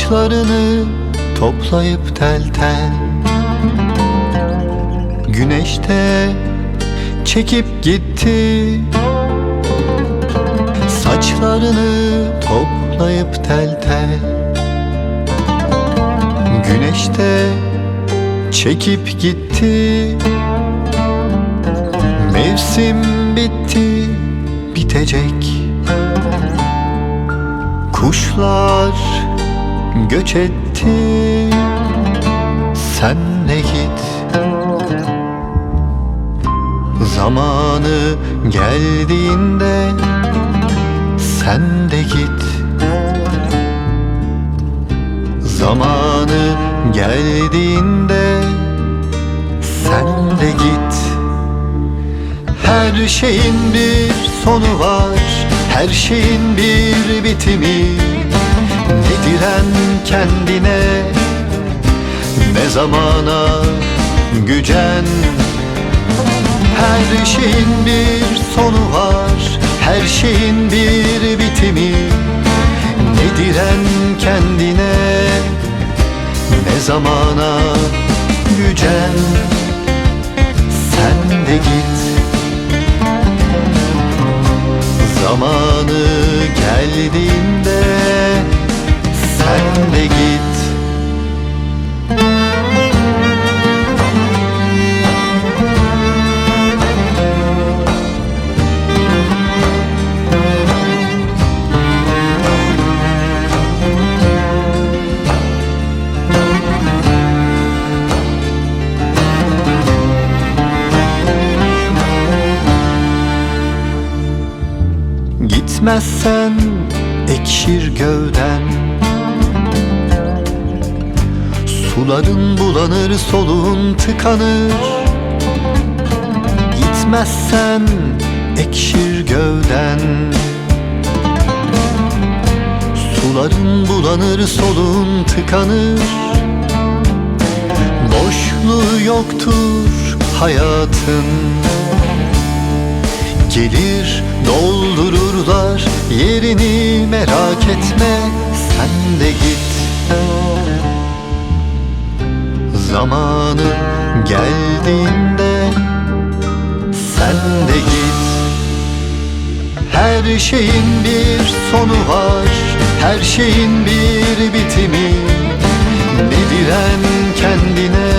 Saçlarını toplayıp tel tel güneşte çekip gitti. Saçlarını toplayıp tel tel güneşte çekip gitti. Mevsim bitti, bitecek. Kuşlar göç etti. Sen de git. Zamanı geldiğinde sen de git. Zamanı geldiğinde sen de git. Her şeyin bir sonu var, her şeyin bir bitimi. Ne diren kendine, ne zamana gücen. Her şeyin bir sonu var, her şeyin bir bitimi. Ne diren kendine, ne zamana gücen. Sen de git. Zamanı geldiğinde sen de git. Gitmezsen ekşir gövden, suların bulanır, soluğun tıkanır. Gitmezsen ekşir gövden, suların bulanır, soluğun tıkanır. Boşluğu yoktur hayatın, gelir doldururlar yerini. Merak etme, sen de git. Zamanı geldiğinde sen de git. Her şeyin bir sonu var, her şeyin bir bitimi. Ne diren kendine,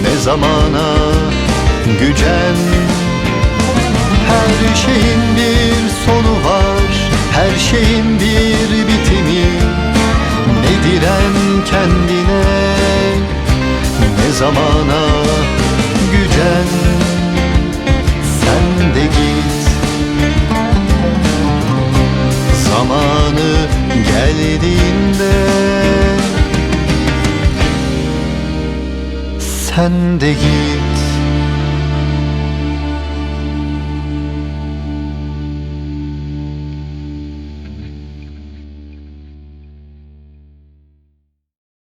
ne zamana gücen. Her şeyin bir sonu var, her şeyin bir bitimi. Ne diren kendine, ne zamana gücen. Sen de git. Zamanı geldiğinde sen de git.